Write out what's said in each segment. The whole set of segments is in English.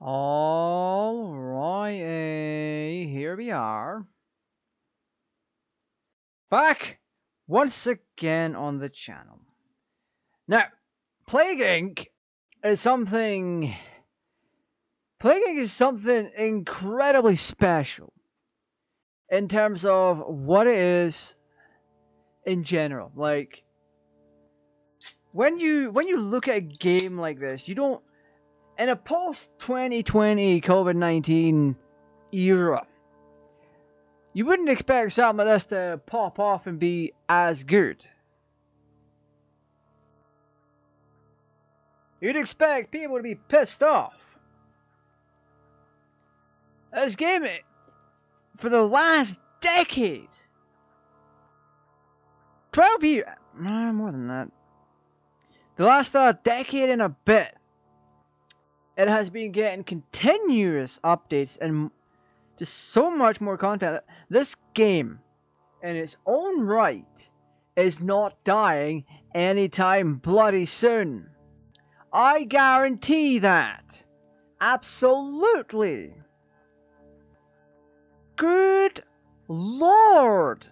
Alright, here we are. Back once again on the channel. Now, Plague Inc. is something... Plague Inc. is something incredibly special in terms of what it is in general. Like, when you look at a game like this, you don't... In a post-2020 COVID-19 era, you wouldn't expect something like this to pop off and be as good. You'd expect people to be pissed off. This game, for the last decade, 12 years, more than that, the last decade and a bit, it has been getting continuous updates and just so much more content. This game, in its own right, is not dying anytime bloody soon. I guarantee that. Absolutely. Good Lord.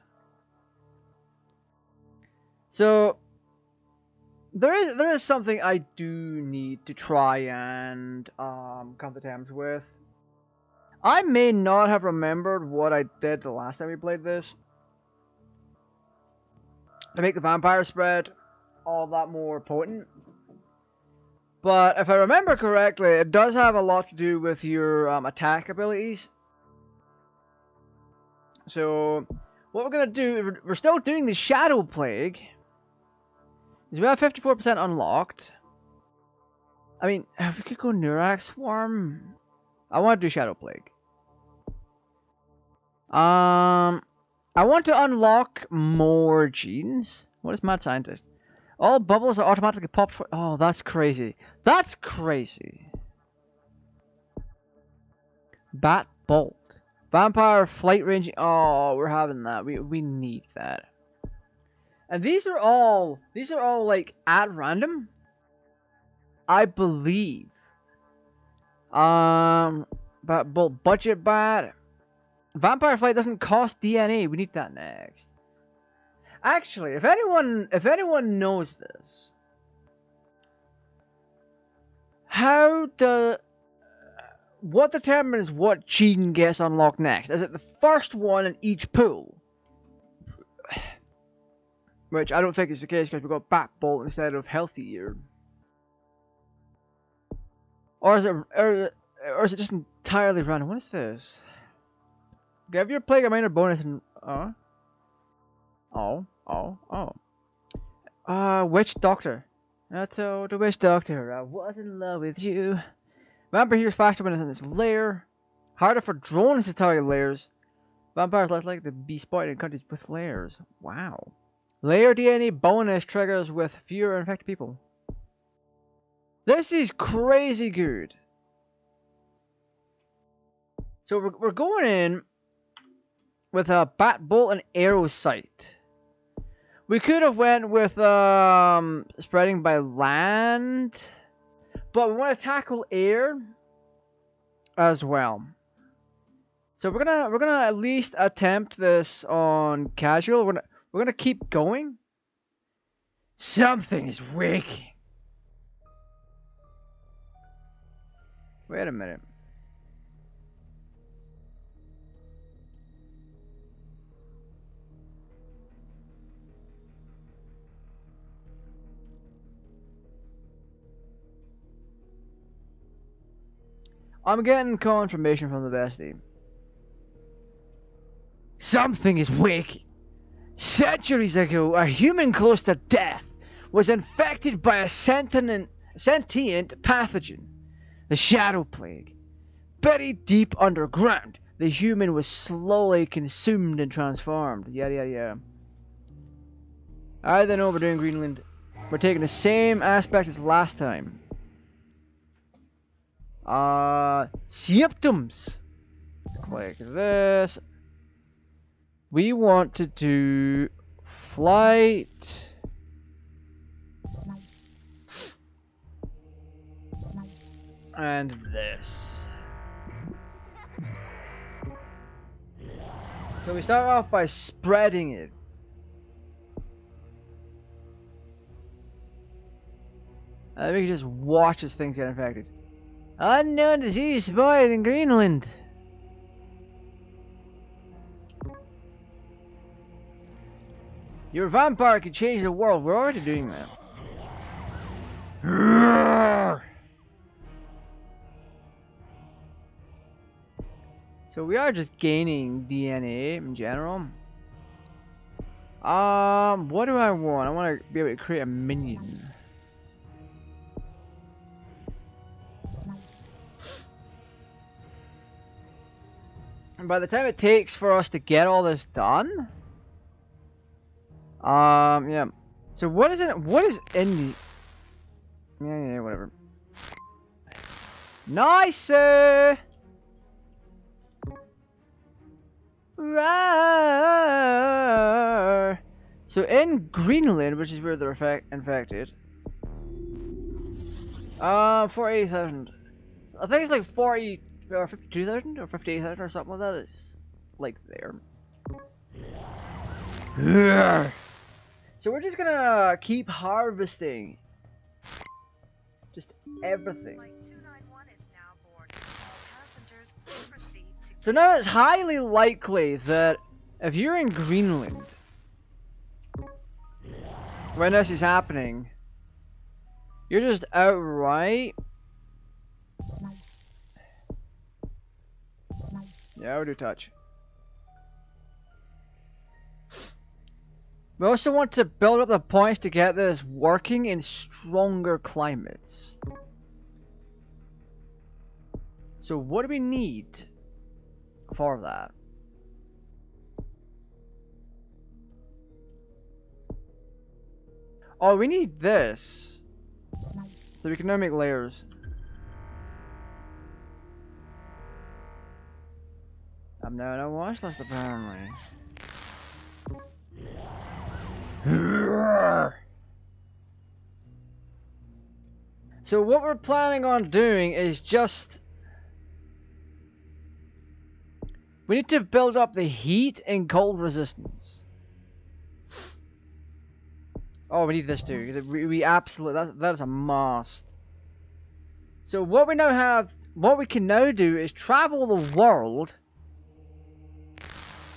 So, there is something I do need to try and come to terms with. I may not have remembered what I did the last time we played this to make the vampire spread all that more potent. But if I remember correctly, it does have a lot to do with your attack abilities. So, what we're going to do, we're still doing the Shadow Plague. We have 54% unlocked. I mean, if we could go Nurak Swarm. I want to do Shadow Plague. I want to unlock more genes. What is Mad Scientist? All bubbles are automatically popped for... Oh, that's crazy. That's crazy. Bat Bolt. Vampire Flight Range. Oh, we're having that. We need that. And these are all like at random, I believe. But budget bat. Vampire Flight doesn't cost DNA. We need that next. Actually, if anyone knows this, what determines what gene gets unlocked next? Is it the first one in each pool? Which I don't think is the case because we've got Bat Bolt instead of Healthier. Or is it just entirely random? What is this? Give your plague a minor bonus and Witch Doctor. I told the Witch Doctor I was in love with you. Vampire heals faster when it's in its lair. Harder for drones to target lairs. Vampires less likely to be spotted in countries with lairs. Wow. Layer DNA bonus triggers with fewer infected people. This is crazy good. So we're going in with a Bat Bolt and Arrow Sight. We could have went with spreading by land, but we want to tackle air as well. So we're gonna at least attempt this on casual. We're gonna keep going. Something is waking. Wait a minute. I'm getting confirmation from the bestie. Something is waking. Centuries ago, a human close to death was infected by a sentient pathogen, the Shadow Plague. Buried deep underground, the human was slowly consumed and transformed. Yada yada yada. Alright then, we're doing Greenland. We're taking the same aspect as last time. Symptoms. Click this. We want to do flight. And this. So we start off by spreading it. And then we can just watch as things get infected. Unknown disease spotted in Greenland. Your vampire can change the world. We're already doing that. So we are just gaining DNA in general. What do I want? I want to be able to create a minion. And by the time it takes for us to get all this done, yeah. So what is it? What is in? Yeah, whatever. Nice. Rawr. So in Greenland, which is where they're infected, 48,000. I think it's like 40 or 52,000 or 58,000 or something like that. It's like there. So we're just gonna keep harvesting just everything. So now it's highly likely that if you're in Greenland when this is happening, you're just outright. Yeah, I'll do touch. We also want to build up the points to get this working in stronger climates. So what do we need for that? Oh, we need this. So we can now make layers. I'm now in a watch list apparently. So what we're planning on doing is just... we need to build up the heat and cold resistance. Oh, we need this too. We absolutely... that is a must. So what we now have... what we can now do is travel the world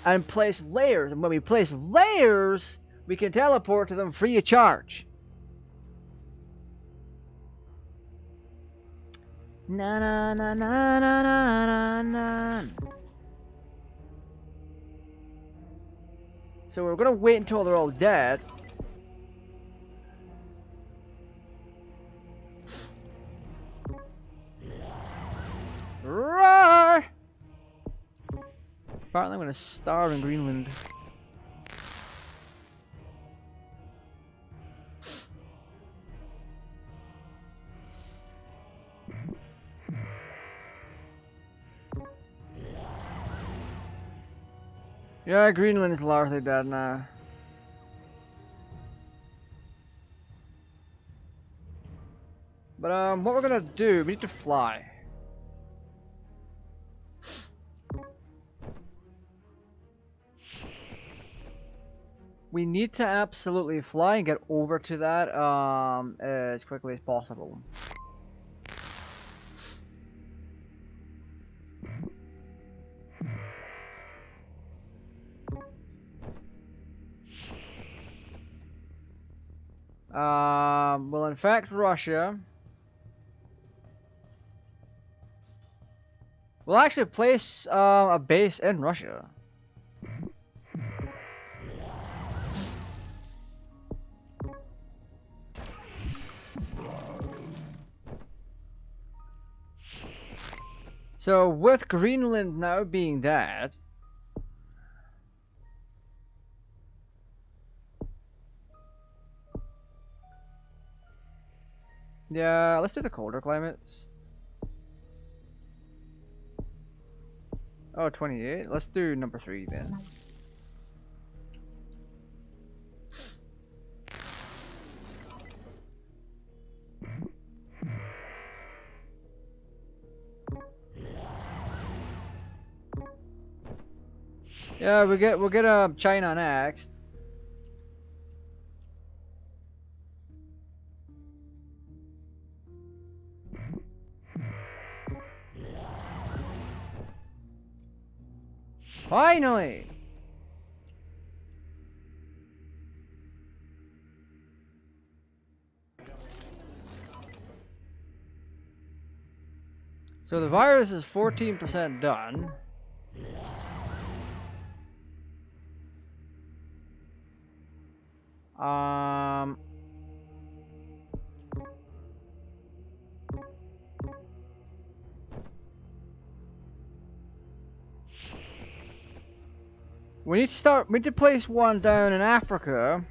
and place layers. And when we place layers, we can teleport to them free of charge. Na na na na na na na. So we're gonna wait until they're all dead. Roar! Apparently I'm gonna starve in Greenland. Yeah, Greenland is largely dead now. But what we're gonna do, we need to fly. We need to absolutely fly and get over to that as quickly as possible. We'll infect Russia. We'll actually place a base in Russia. So with Greenland now being dead, yeah, let's do the colder climates. Oh, 28. Let's do number 3 then. Yeah, we'll get China next. Finally. So the virus is 14% done. We need to place one down in Africa.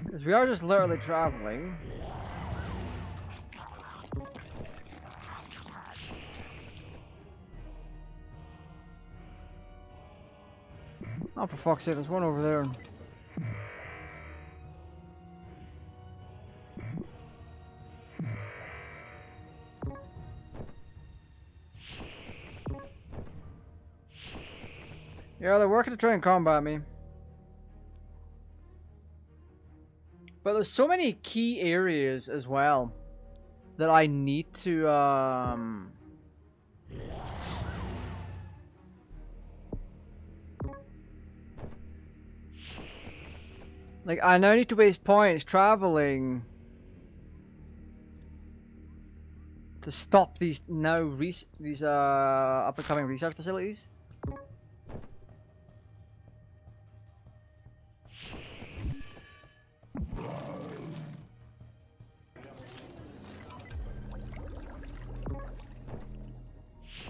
Because we are just literally traveling. Oh, for fuck's sake, there's one over there. Yeah, they're working to try and combat me. But there's so many key areas as well that I need to like I now need to waste points traveling to stop these up and coming research facilities.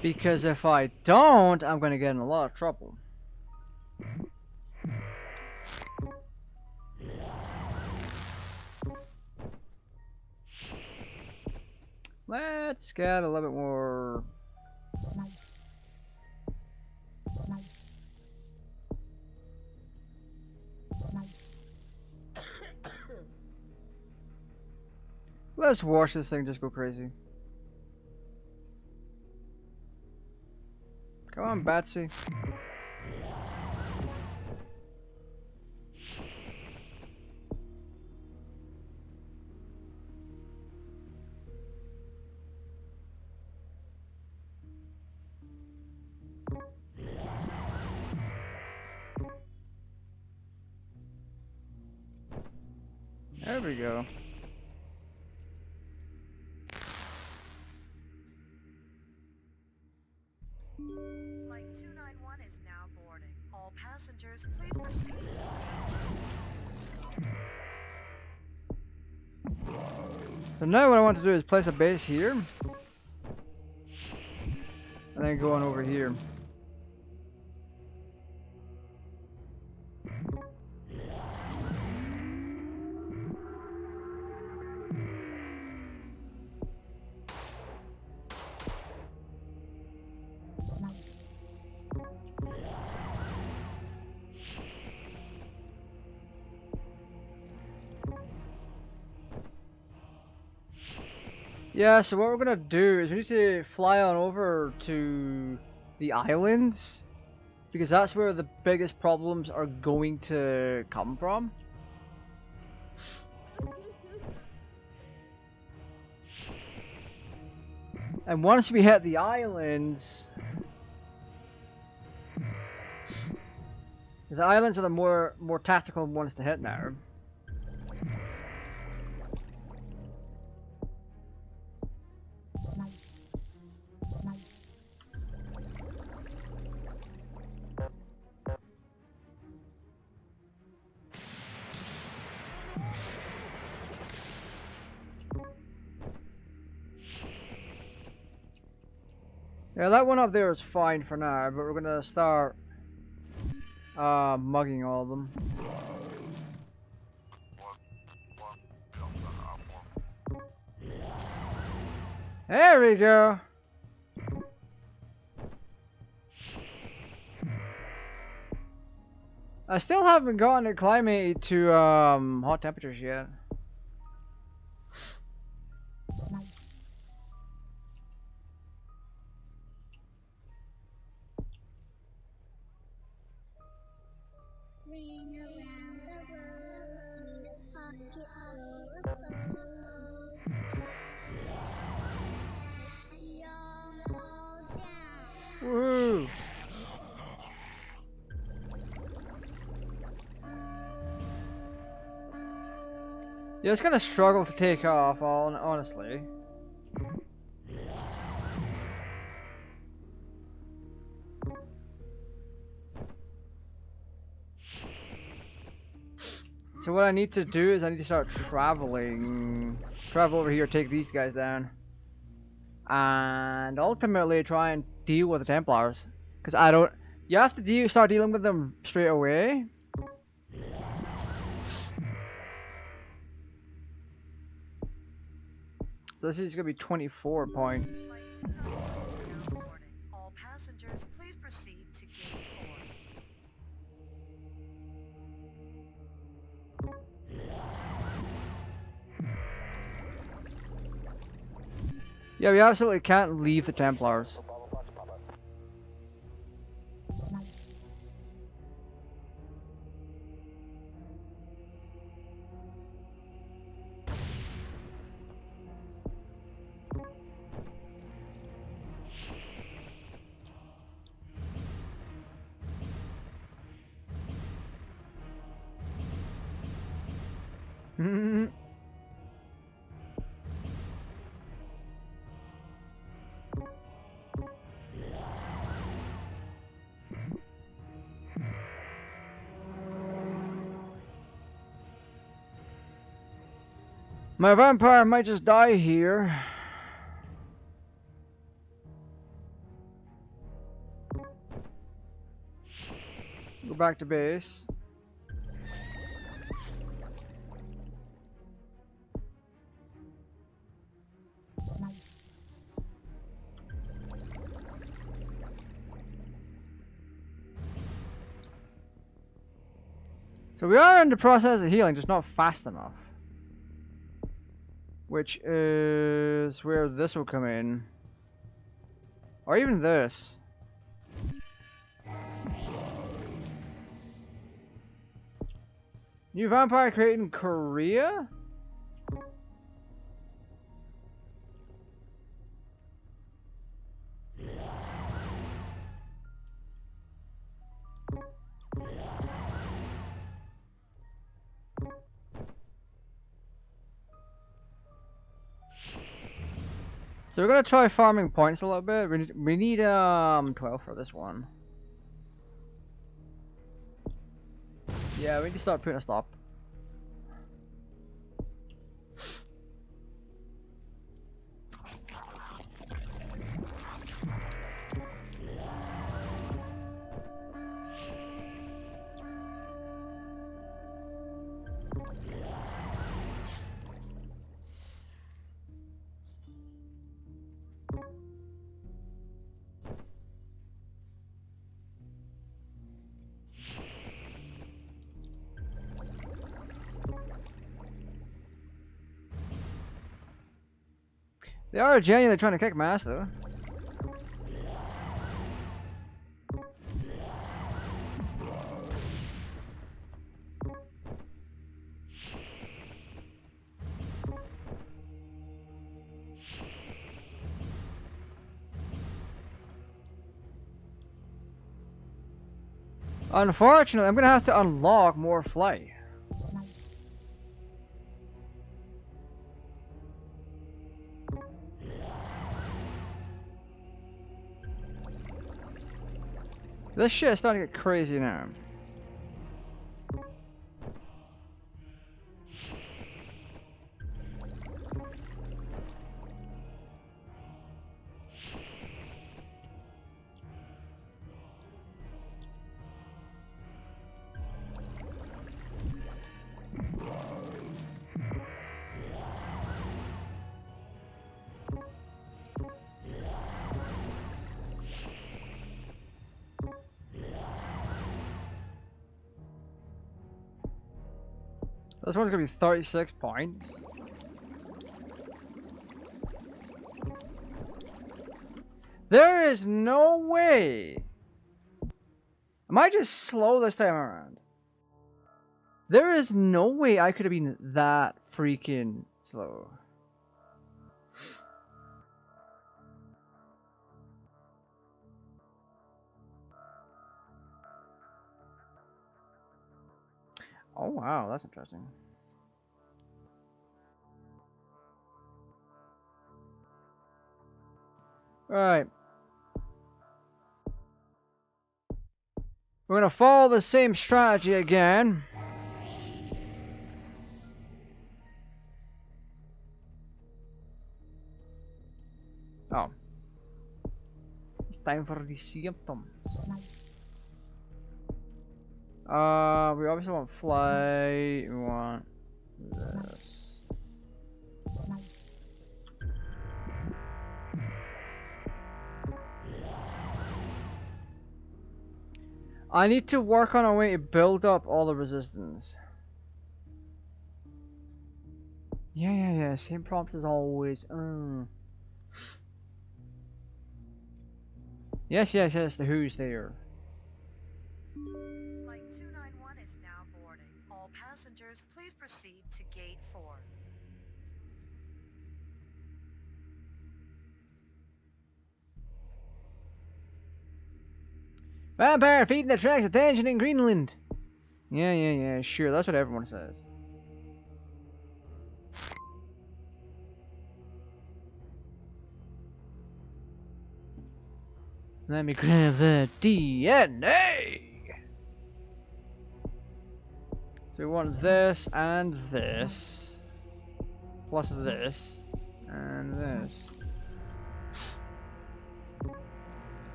Because if I don't, I'm going to get in a lot of trouble. Let's get a little bit more. Let's watch this thing just go crazy. Come on, Batsy. There we go. Flight 291 is now boarding. All passengers, please proceed. So now what I want to do is place a base here. And then go on over here. Yeah, so what we're gonna do is we need to fly on over to the islands, because that's where the biggest problems are going to come from. And once we hit the islands, the islands are the more tactical ones to hit now. Yeah, that one up there is fine for now, but we're gonna start mugging all of them. There we go. I still haven't gotten acclimated to hot temperatures yet. Woo! Yeah, it's gonna struggle to take off, honestly. So what I need to do is I need to start traveling. Travel over here, take these guys down. And ultimately try and deal with the Templars. Because I don't... You have to start dealing with them straight away. So this is going to be 24 points. All passengers, please proceed to gate 4. Yeah, we absolutely can't leave the Templars. My vampire might just die here. Go back to base. So we are in the process of healing, just not fast enough. Which is where this will come in. Or even this. New vampire created in Korea? So we're gonna try farming points a little bit. We need 12 for this one. Yeah, we need to start putting a stop. They are genuinely trying to kick my ass though. Unfortunately, I'm gonna have to unlock more flight. This shit is starting to get crazy now. This one's gonna be 36 points. There is no way. Am I just slow this time around? There is no way I could have been that freaking slow. Oh wow, that's interesting. Right. We're gonna follow the same strategy again. Oh. It's time for the symptoms. We obviously want fly. We want this. I need to work on a way to build up all the resistance. Yeah. Same prompt as always. Yes. The who's there. Flight 291 is now boarding. All passengers, please proceed to gate 4. Vampire feeding attracts attention in Greenland. Yeah. Sure, that's what everyone says. Let me grab the DNA. So we want this and this, plus this and this.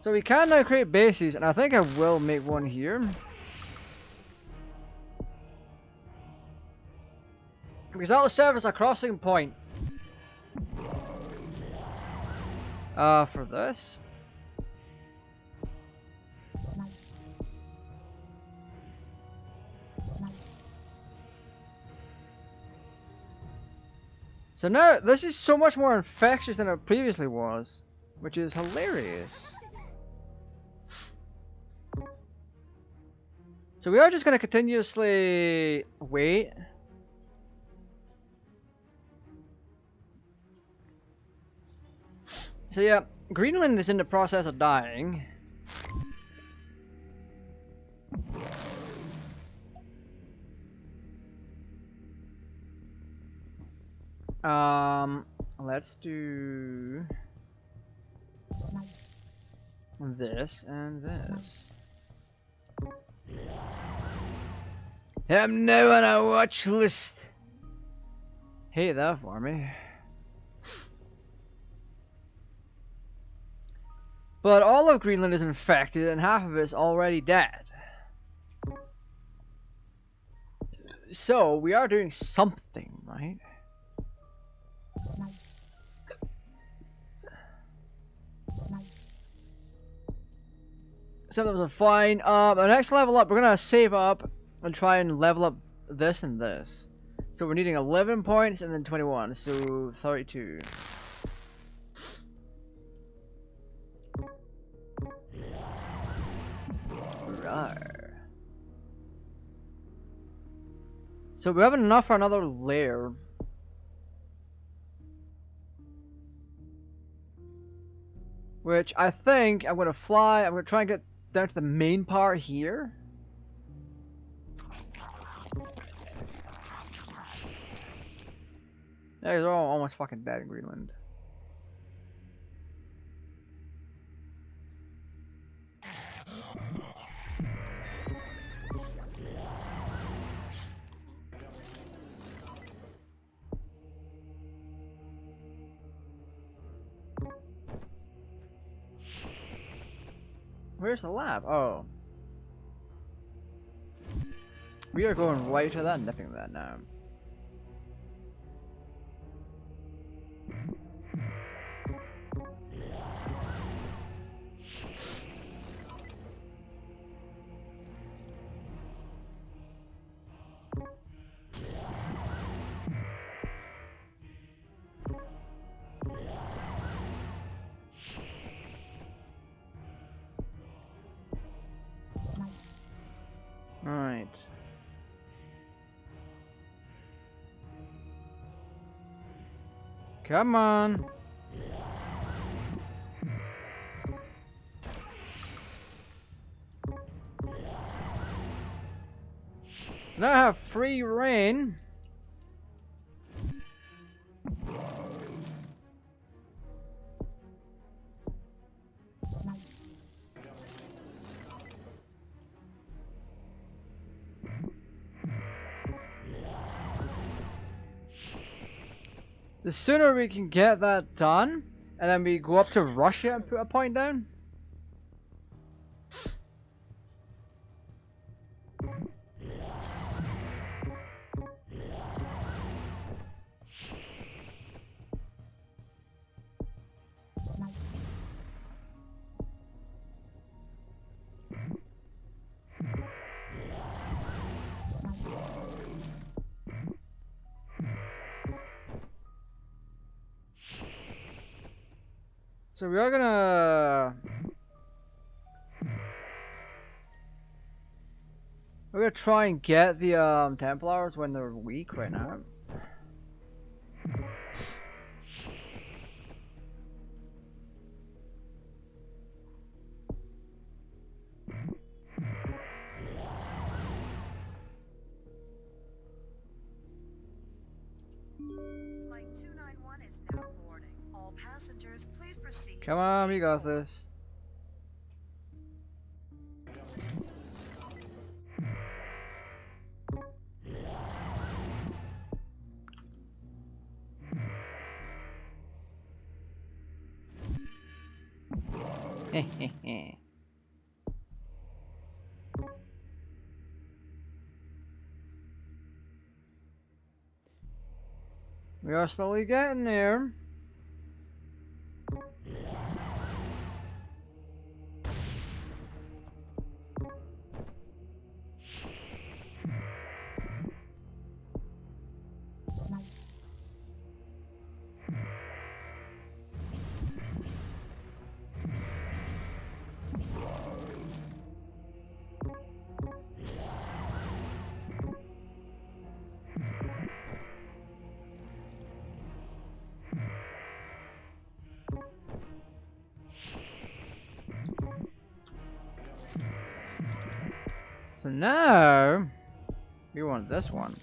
So we can now create bases, and I think I will make one here. Because that'll serve as a crossing point. For this. So now, this is so much more infectious than it previously was, which is hilarious. So we are just going to continuously wait. So yeah, Greenland is in the process of dying. Let's do this and this. I'm now on a watch list. Hate that for me. But all of Greenland is infected and half of it's already dead. So we are doing something, right? Something's fine. The next level up, we're gonna save up and try and level up this and this. So we're needing 11 points and then 21, so 32. Rawr. So we have enough for another layer. Which I think I'm gonna fly. I'm gonna try and get down to the main part here. They're all almost fucking dead in Greenland. Where's the lab? Oh. We are going right to that and nipping that now. Come on. So now I have free reign. The sooner we can get that done, and then we go up to Russia and put a point down. So we are gonna... We're gonna try and get the Templars when they're weak right now. Flight 291 is now boarding. All passengers, please proceed. Come on, we got this. We are slowly getting there. So now, we want this one.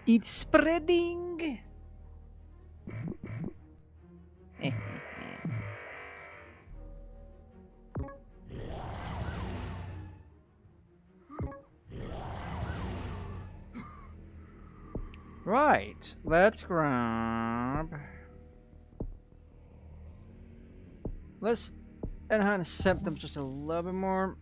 It's spreading. Right, let's grab. Let's enhance symptoms just a little bit more.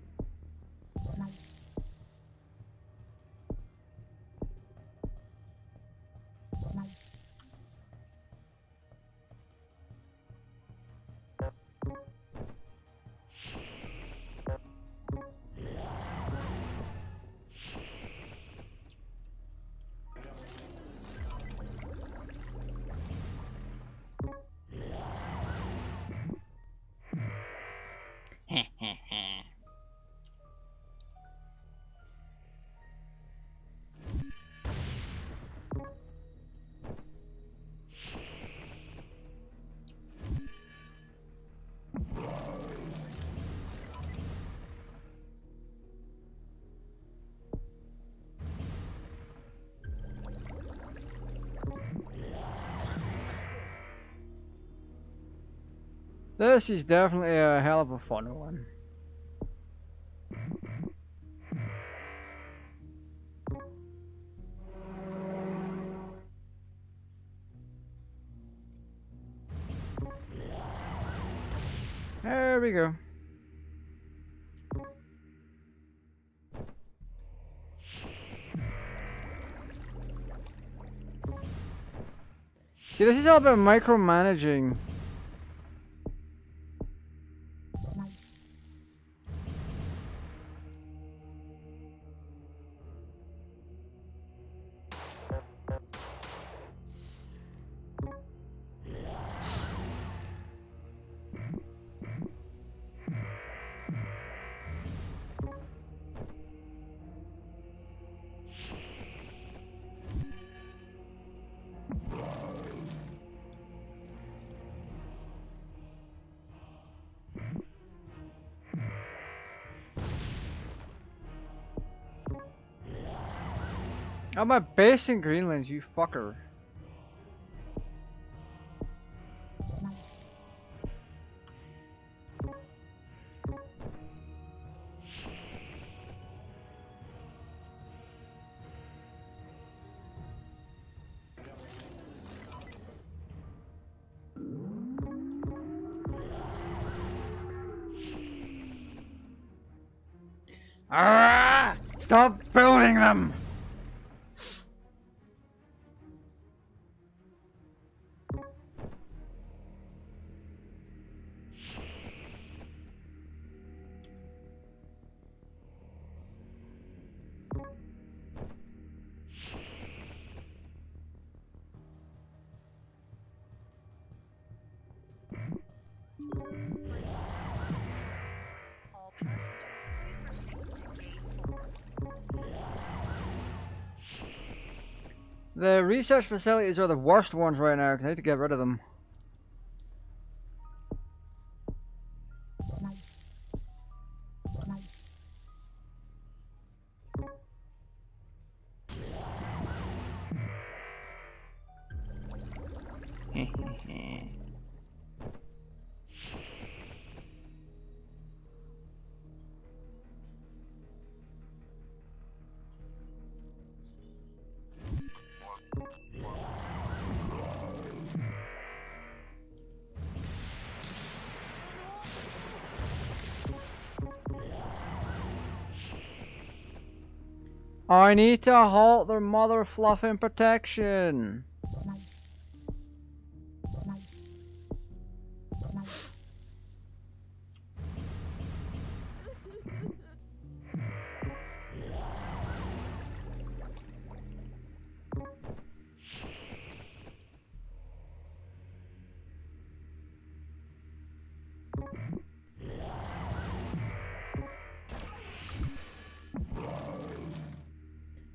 This is definitely a hell of a fun one. There we go. See, this is all about micromanaging. Oh, my base in Greenland, you fucker. Ah! Stop building them! All passengers, please proceed to gate 4. The research facilities are the worst ones right now, because I need to get rid of them. I need to halt their mother fluffing protection.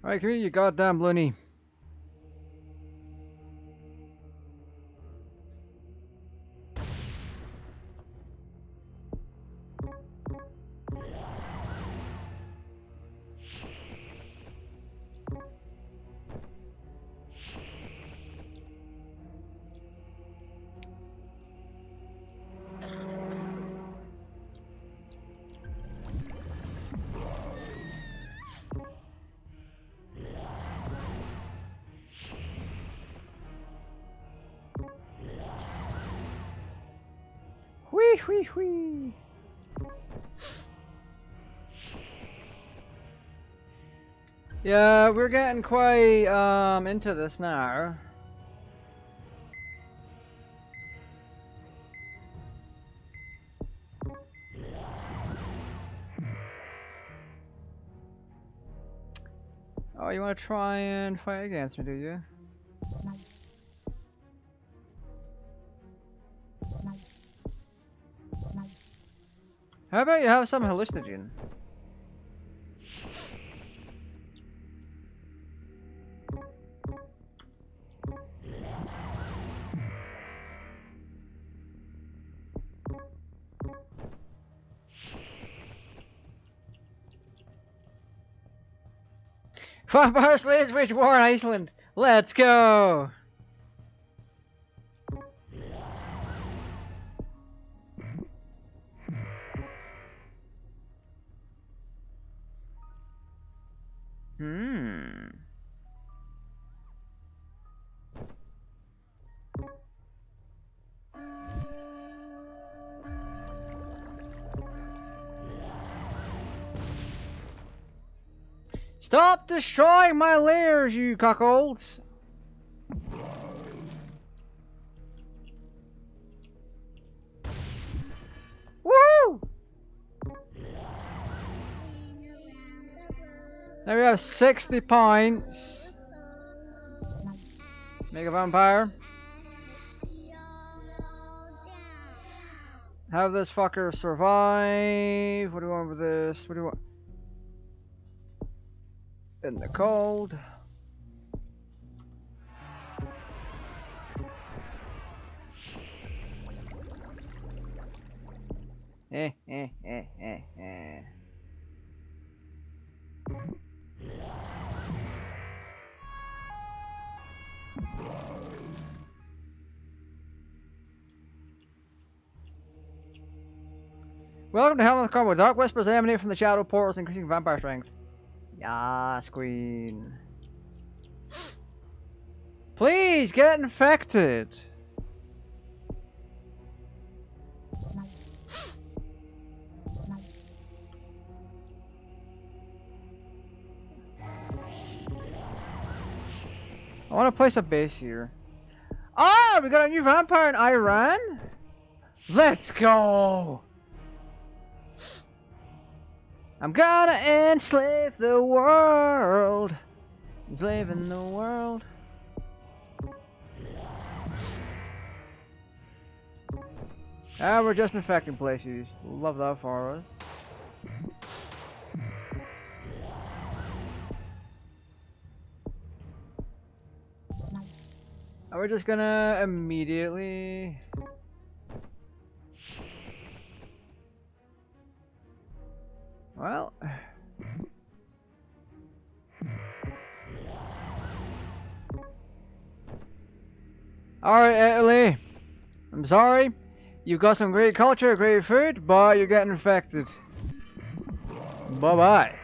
Alright, come here, you goddamn loony. Whee whee whee. Yeah, we're getting quite into this now. Oh, you want to try and fight against me, do you? How about you have some hallucinogen? Vampire slaves wage war in Iceland. Let's go. Stop destroying my lairs, you cuckolds! Woo! Now we have 60 points. Make a vampire. Have this fucker survive. What do you want with this? What do you want? In the cold. Welcome to Hell in the Combo. Dark whispers emanate from the shadow portals, increasing vampire strength. Yes, queen. Please get infected. I want to place a base here. Ah, we got a new vampire in Iran? Let's go! I'm gonna enslave the world. Enslaving the world. Ah, we're just infecting places. Love that for us. And we're just gonna immediately... Well... Alright, Italy. I'm sorry. You've got some great culture, great food, but you're getting infected. Bye-bye.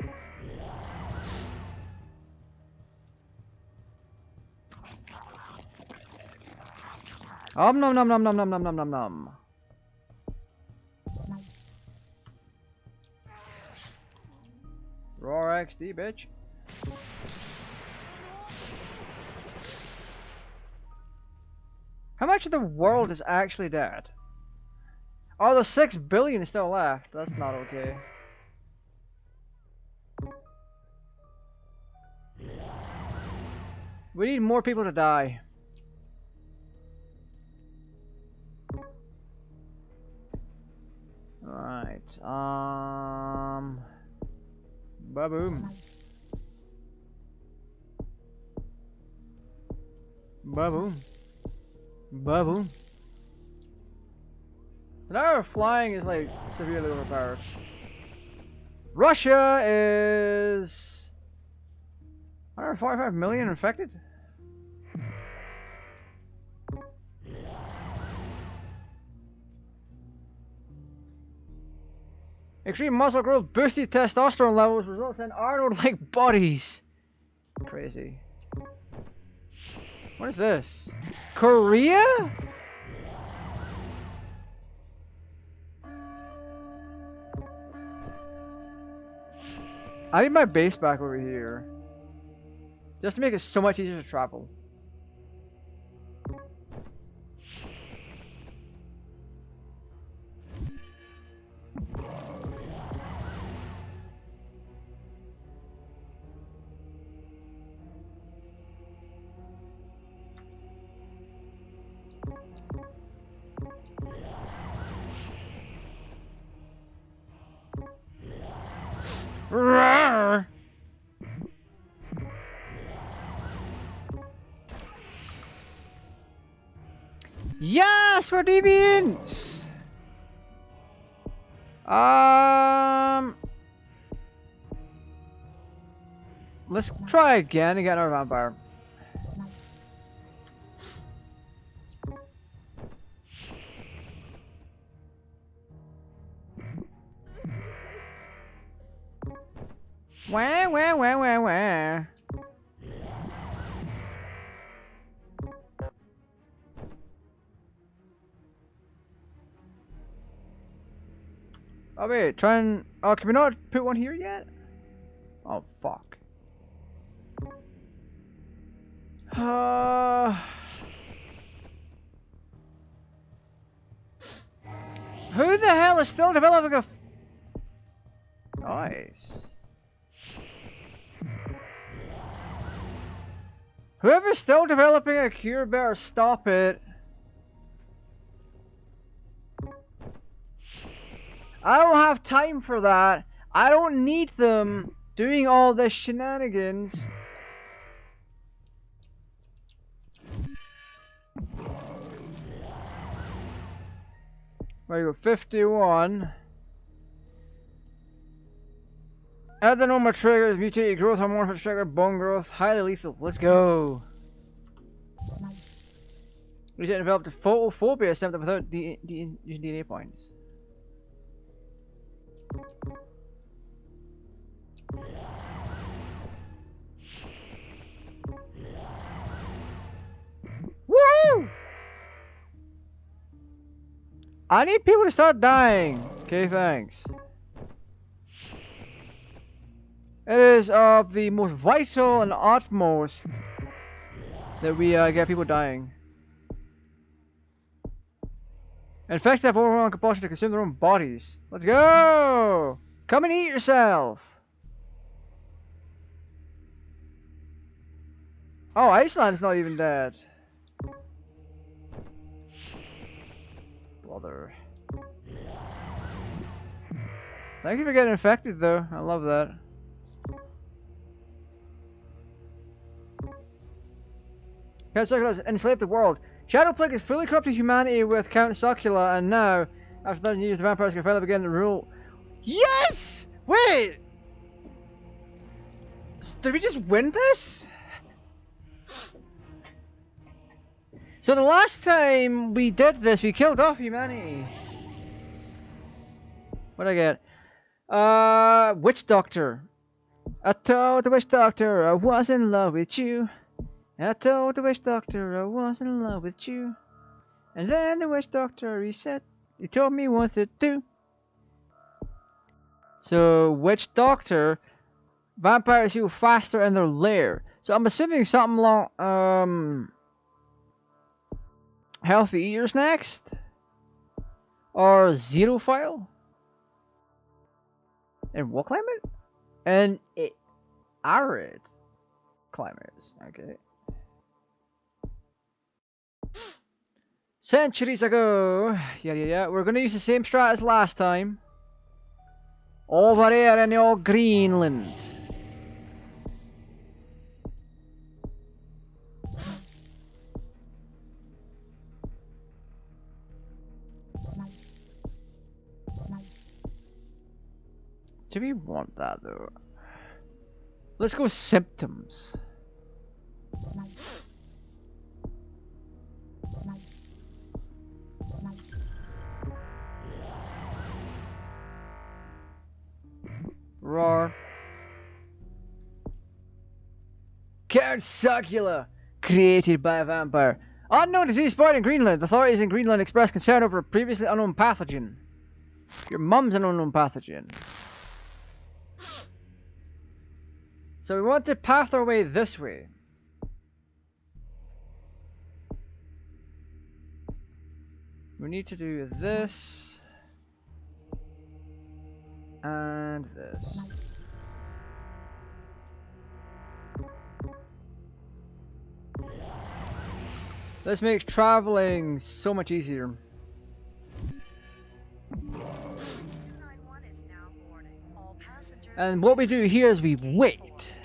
Nom nom nom nom nom nom nom nom nom nom. Roar XD, bitch. How much of the world is actually dead? Oh, there's 6 billion still left. That's not okay. We need more people to die. Right. Ba-boom. Ba-boom. Ba-boom. Now flying is like severely overpowered. Russia is 145 million infected. Extreme muscle growth, boosted testosterone levels results in Arnold-like bodies. Crazy. What is this? Korea? I need my base back over here. Just to make it so much easier to travel. Roar! Yes, we're deviants. Let's try again and get our vampire. Wah, wah, wah, wah, wah. Oh wait, try and... Oh, can we not put one here yet? Oh, fuck. Who the hell is still developing a... Nice. Whoever's still developing a cure better stop it. I don't have time for that. I don't need them doing all this shenanigans. There you go, 51. Adenoma triggers, mutated growth hormone for trigger bone growth, highly lethal. Let's go. We didn't develop the photophobia symptom without using DNA points. Woo! I need people to start dying. Okay, thanks. It is of the most vital and utmost that we get people dying. Infected have overwhelming compulsion to consume their own bodies. Let's go! Come and eat yourself! Oh, Iceland's not even dead. Brother. Thank you for getting infected, though. I love that. Count Circula has enslaved the world. Shadow Plague has fully corrupted humanity with Count Circula, and now, after 1,000 years, the vampires can finally begin to rule. Yes! Wait! Did we just win this? So the last time we did this, we killed off humanity. What'd I get? Witch Doctor. I told the Witch Doctor I was in love with you. I told the Witch Doctor I was in love with you. And then the Witch Doctor, he told me once it too. So, Witch Doctor, vampires heal faster in their lair. So I'm assuming something along, Healthy Eaters next? Or Zero File? And what climate? And arid climates. Okay. Centuries ago. Yeah. We're gonna use the same strat as last time. Over here in the old Greenland. Do we want that though? Let's go symptoms. Roar. Count Circula, created by a vampire. Unknown disease spotted in Greenland. Authorities in Greenland expressed concern over a previously unknown pathogen. Your mum's an unknown pathogen. So we want to path our way this way. We need to do this. And this. This makes traveling so much easier. 291 is now boarding. All passengers. And what we do here is we wait.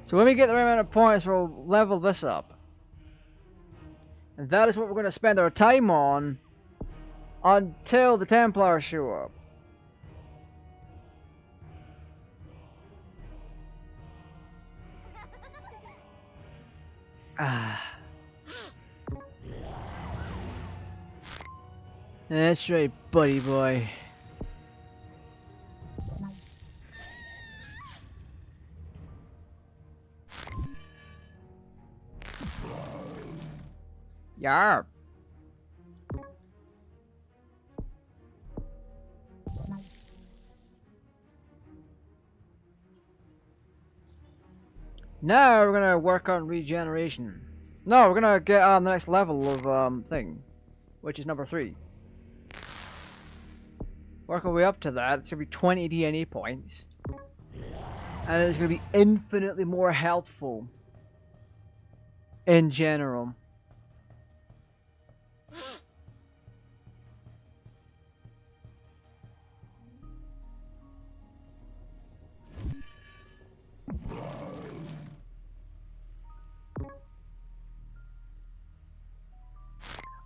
So when we get the right amount of points, we'll level this up. And that is what we're going to spend our time on until the Templars show up. Ah. That's right, buddy boy. Yarp. Now we're gonna work on regeneration. No, we're gonna get on the next level of thing, which is number 3. Work our way up to that. It's gonna be 20 DNA points, and it's gonna be infinitely more helpful in general.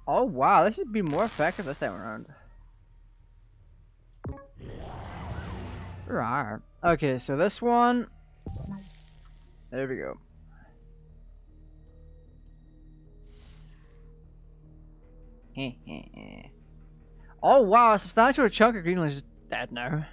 Oh wow, this should be more effective this time around. Right. Okay, so this one. There we go. Oh wow, a substantial chunk of Greenland is dead now.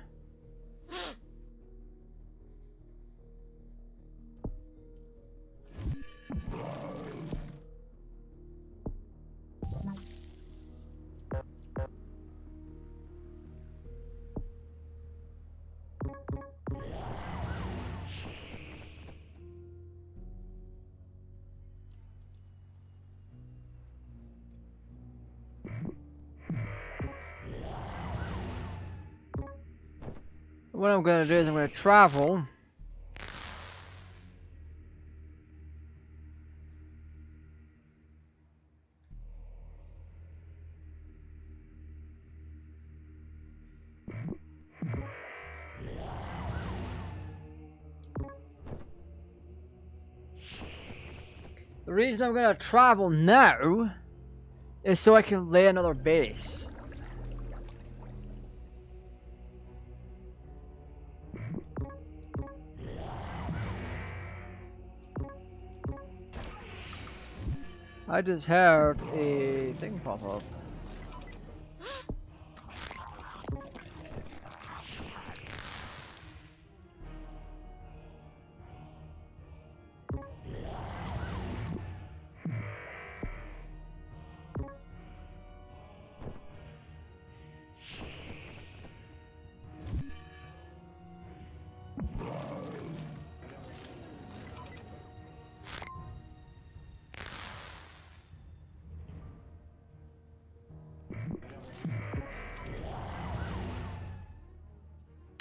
What I'm gonna do is I'm gonna travel. The reason I'm gonna travel now is so I can lay another base. I just heard a thing pop up.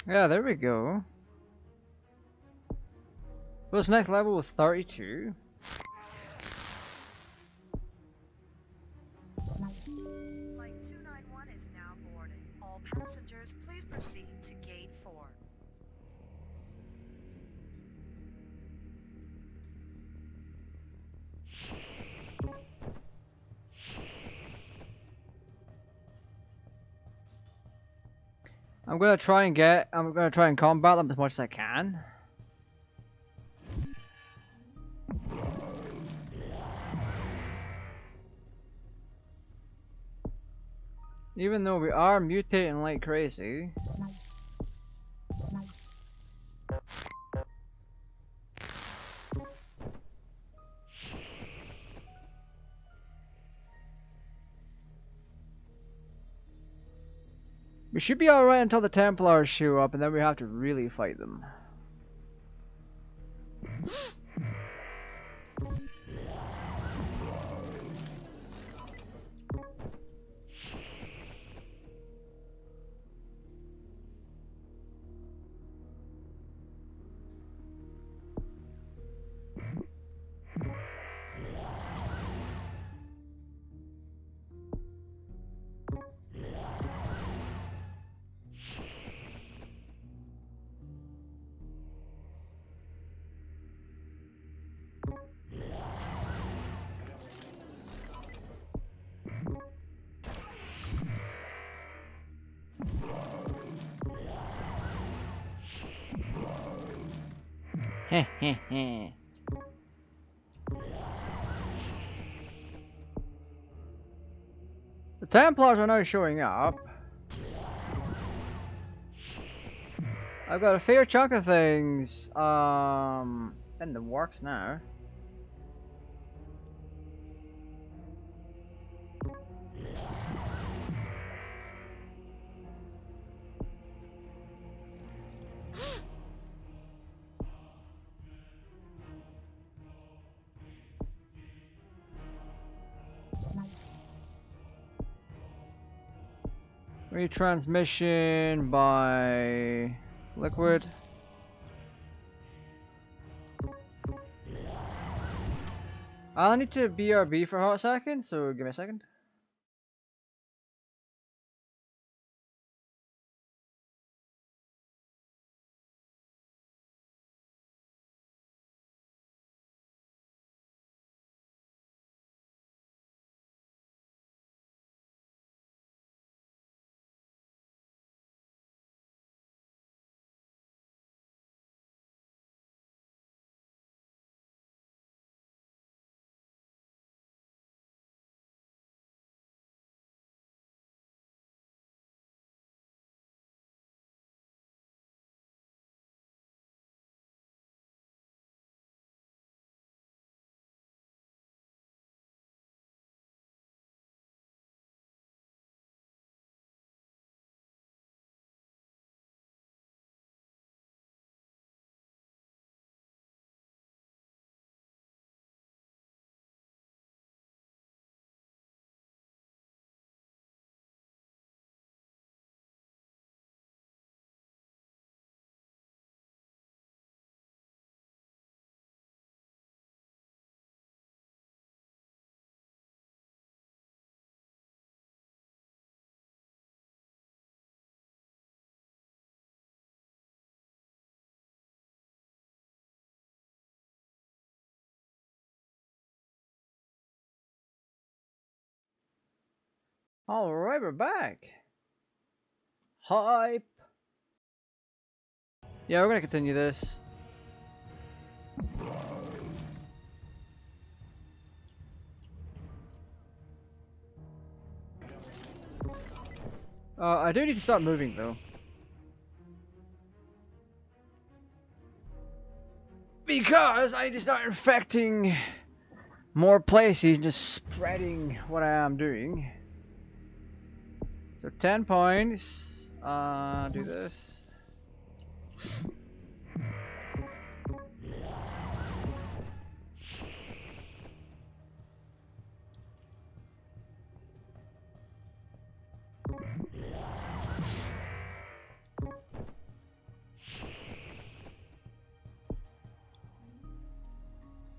Yeah, there we go. What's next level with 32? Flight 291 is now boarding. All passengers, please proceed to gate 4. I'm gonna try and combat them as much as I can. Even though we are mutating like crazy. We should be alright until the Templars show up, and then we have to really fight them. Heh heh heh. The Templars are now showing up. I've got a fair chunk of things in the works now. Retransmission by liquid. I'll need to BRB for a hot second, so give me a second. Alright, we're back. Hype. Yeah, we're gonna continue this. I do need to start moving though. Because I need to start infecting more places and just spreading what I am doing. So 10 points. Do this.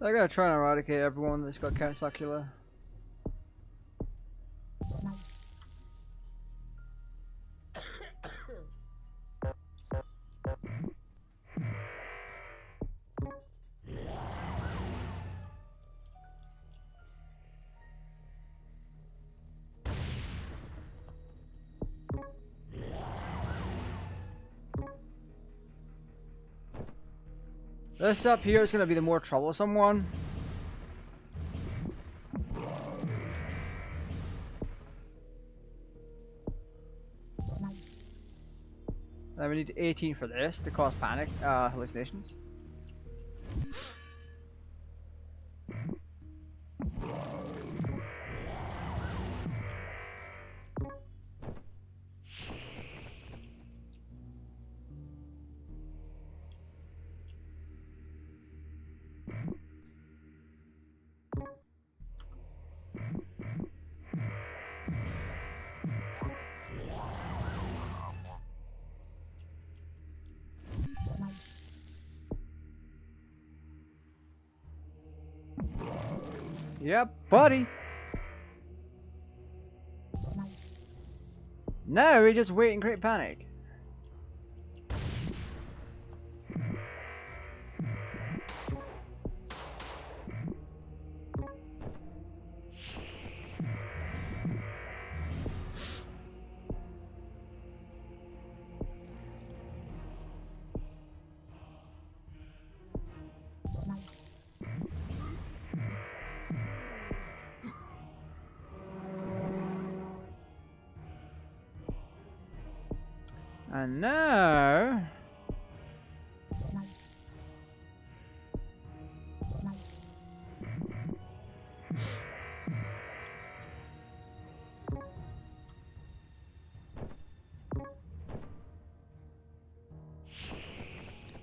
I gotta try and eradicate everyone that's got Count Succula. This up here is gonna be the more troublesome one. And we need 18 for this to cause panic, hallucinations. Yep, buddy. No, we just wait and create panic. And now...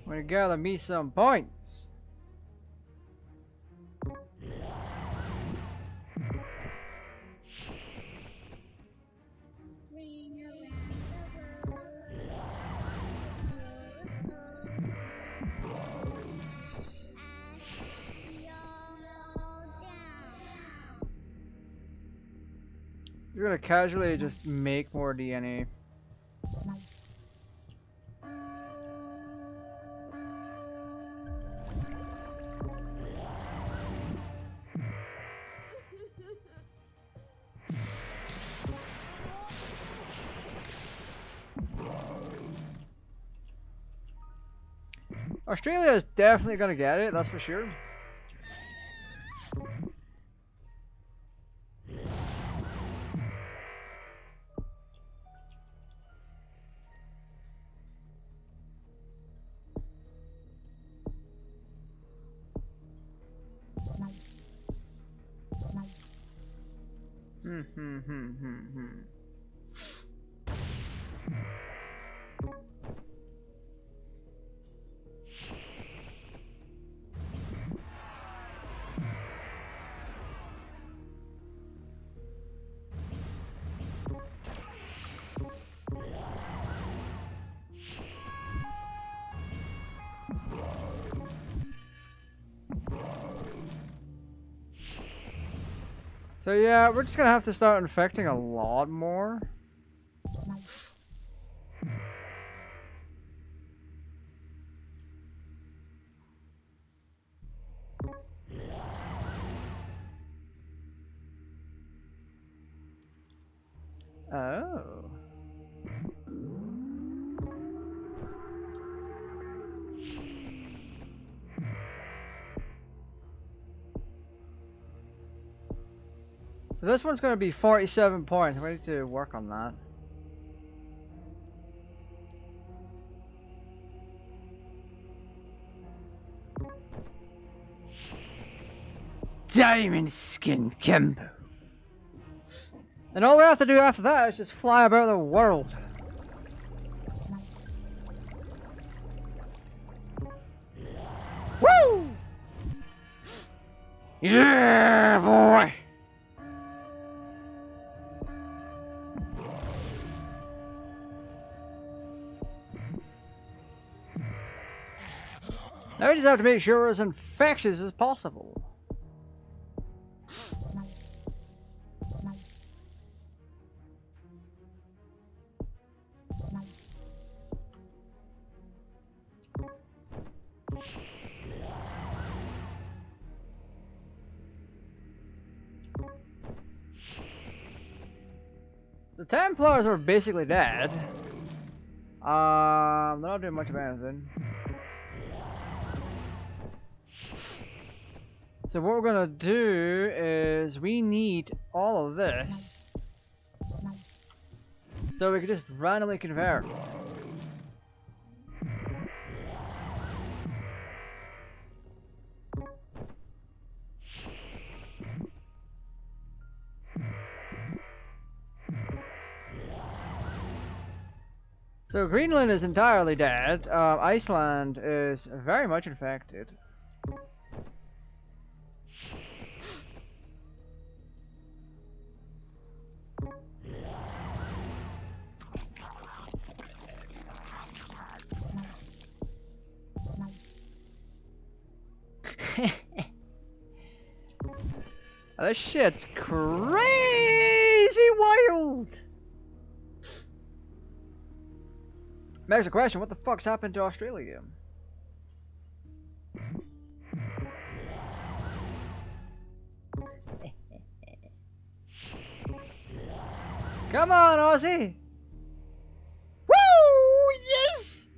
we gotta me some points. You're gonna casually just make more DNA. Australia is definitely gonna get it, that's for sure. So yeah, we're just gonna have to start infecting a lot more. Oh. So this one's going to be 47 points. We need to work on that. Diamond skin combo. And all we have to do after that is just fly about the world. Woo! Yeah, boy! Now we just have to make sure we're as infectious as possible. The Templars are basically dead. They're not doing much of anything. So what we're gonna do is we need all of this. So we can just randomly convert. So Greenland is entirely dead. Iceland is very much infected. This shit's crazy wild! Makes a question, what the fuck's happened to Australia? Come on, Aussie! Woo! Yes!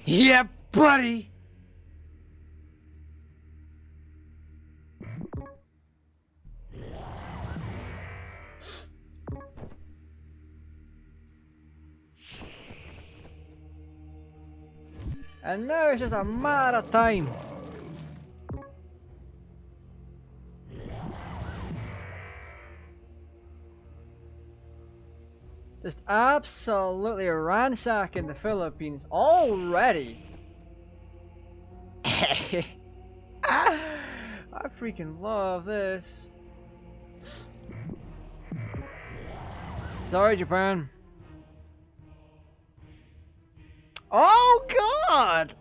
Yeah, buddy! And now it's just a matter of time. Just absolutely ransacking the Philippines already. I freaking love this. Sorry, Japan. Oh God!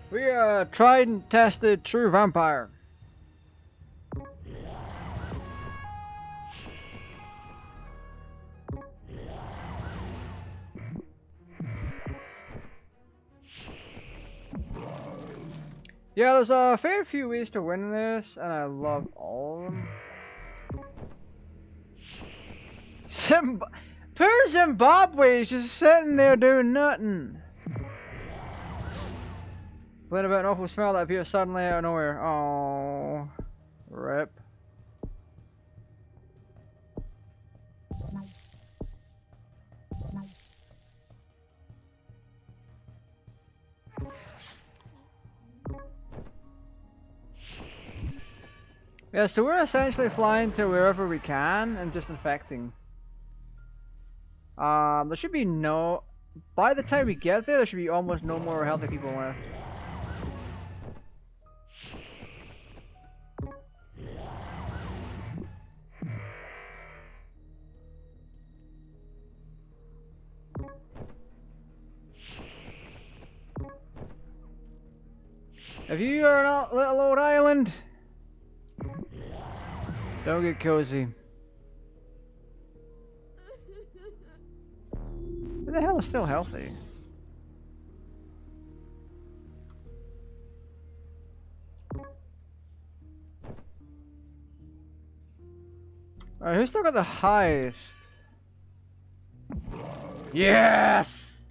We are tried and tested true vampire. Yeah, there's a fair few ways to win this, and I love all of them. Poor Zimbabwe is just sitting there doing nothing. Playing about an awful smell that appears suddenly out of nowhere. Oh, rip. Yeah, so we're essentially flying to wherever we can and just infecting. There should be no... By the time we get there should be almost no more healthy people left. If you are not little old island... Don't get cozy. Who the hell is still healthy? Alright, who's still got the highest? Yes!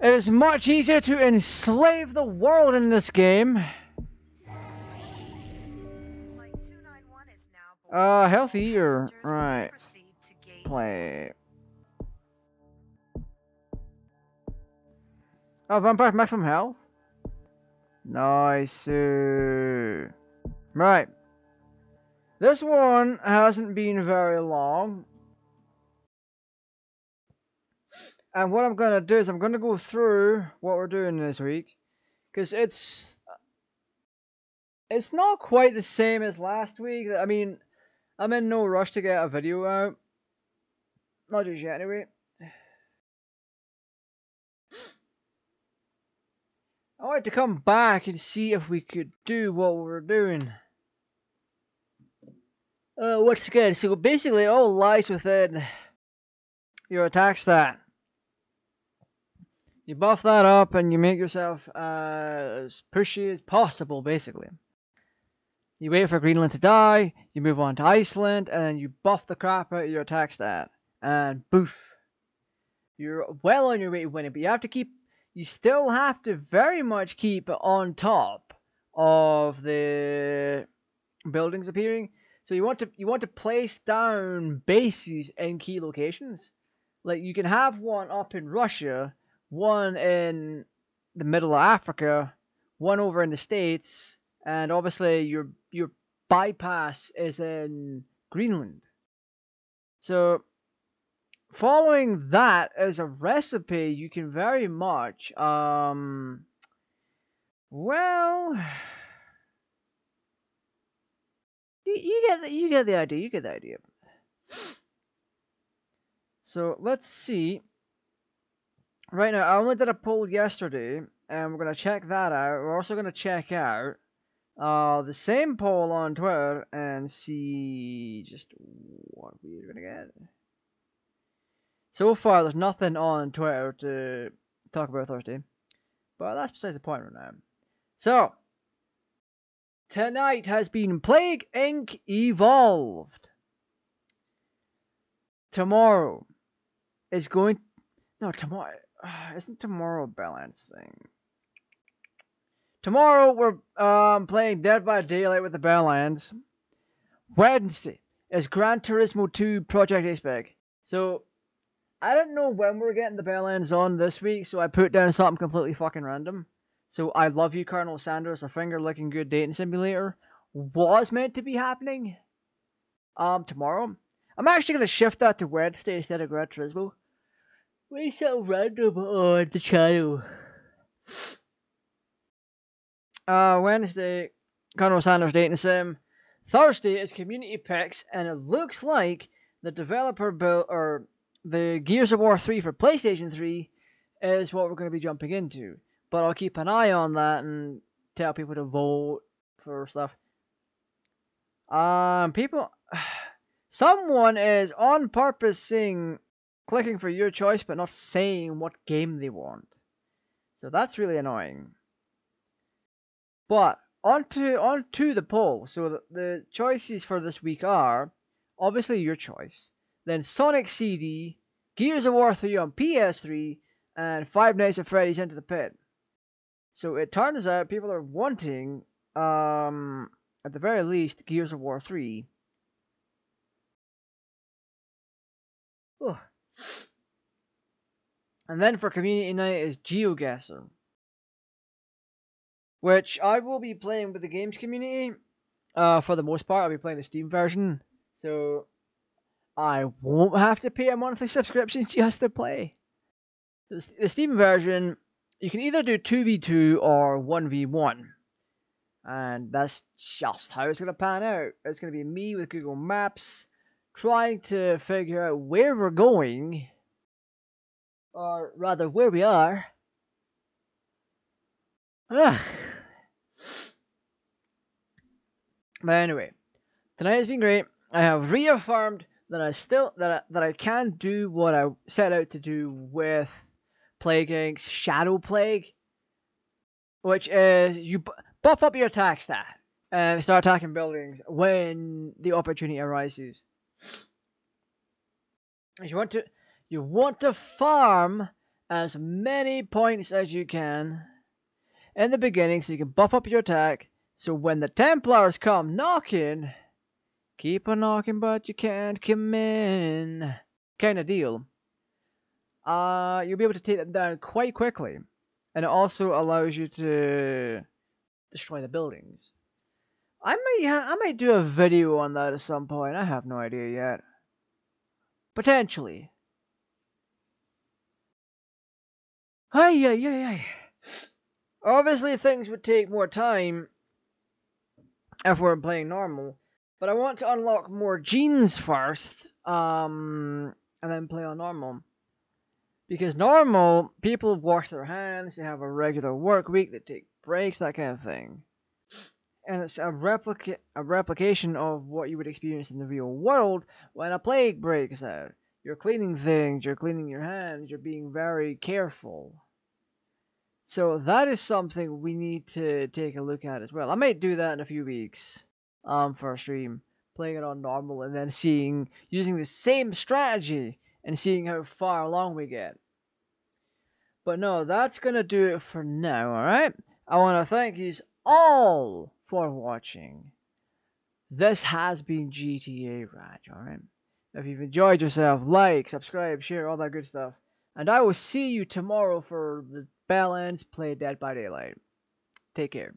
It is much easier to enslave the world in this game. Flight 291 is now boarding. Healthy or Passengers, right. please proceed to gate Play. Oh, vampire maximum health? Nice. Right. This one hasn't been very long. And what I'm going to do is I'm going to go through what we're doing this week. Because it's not quite the same as last week. I mean, I'm in no rush to get a video out. Not just yet, anyway. I wanted to come back and see if we could do what we were doing. Once again, so basically it all lies within your attack stat. You buff that up and you make yourself as pushy as possible, basically. You wait for Greenland to die, you move on to Iceland, and then you buff the crap out of your attack stat. And boof. You're well on your way to winning, but you still have to very much keep on top of the buildings appearing. So you want to place down bases in key locations. Like you can have one up in Russia, one in the middle of Africa, one over in the States, and obviously your bypass is in Greenland. So following that as a recipe, you can very much well, you get the idea. You get the idea. So let's see. Right now, I only did a poll yesterday, and we're gonna check that out. We're also gonna check out the same poll on Twitter and see just what we're gonna get. So far, there's nothing on Twitter to talk about Thursday, but that's besides the point right now. So tonight has been Plague Inc. Evolved. Tomorrow is going. No, tomorrow isn't tomorrow Balance thing. Tomorrow we're playing Dead by Daylight with the Badlands. Wednesday is Gran Turismo 2 Project Aceback. So I didn't know when we were getting the Badlands on this week, so I put down something completely fucking random. So I Love You, Colonel Sanders, a finger licking good dating simulator was meant to be happening tomorrow. I'm actually gonna shift that to Wednesday instead of Gran Turismo. We so random on the channel. Wednesday, Colonel Sanders dating sim. Thursday is community picks, and it looks like the developer build or the Gears of War 3 for PlayStation 3 is what we're going to be jumping into. But I'll keep an eye on that and tell people to vote for stuff. Someone is on purpose clicking for your choice, but not saying what game they want. So that's really annoying. But onto the poll. So the choices for this week are obviously your choice. Then Sonic CD, Gears of War 3 on PS3, and Five Nights at Freddy's Into the Pit. So it turns out people are wanting, at the very least, Gears of War 3. Ugh. And then for community night is GeoGuessr, which I will be playing with the games community. For the most part, I'll be playing the Steam version, so I won't have to pay a monthly subscription just to play. The Steam version, you can either do 2v2 or 1v1. And that's just how it's going to pan out. It's going to be me with Google Maps trying to figure out where we're going, or rather where we are. But anyway, Tonight has been great. I have reaffirmed that I can do what I set out to do with Plague Inc.'s Shadow Plague, which is you buff up your attack stat and start attacking buildings when the opportunity arises. You want to farm as many points as you can in the beginning so you can buff up your attack. So when the Templars come knocking, keep on knocking, but you can't come in. Kind of deal. You'll be able to take them down quite quickly, and it also allows you to destroy the buildings. I might do a video on that at some point. I have no idea yet. Potentially. Hey. Obviously, things would take more time if we're playing normal, but I want to unlock more genes first, and then play on normal. Because normal, people wash their hands, they have a regular work week, they take breaks, that kind of thing. And it's a replication of what you would experience in the real world when a plague breaks out. You're cleaning things, you're cleaning your hands, you're being very careful. So that is something we need to take a look at as well. I might do that in a few weeks for a stream, playing it on normal and then using the same strategy and seeing how far along we get. But no, that's gonna do it for now, alright? I want to thank you all for watching. This has been GTA Raj, alright? If you've enjoyed yourself, like, subscribe, share, all that good stuff. And I will see you tomorrow for the balance play Dead by Daylight. Take care.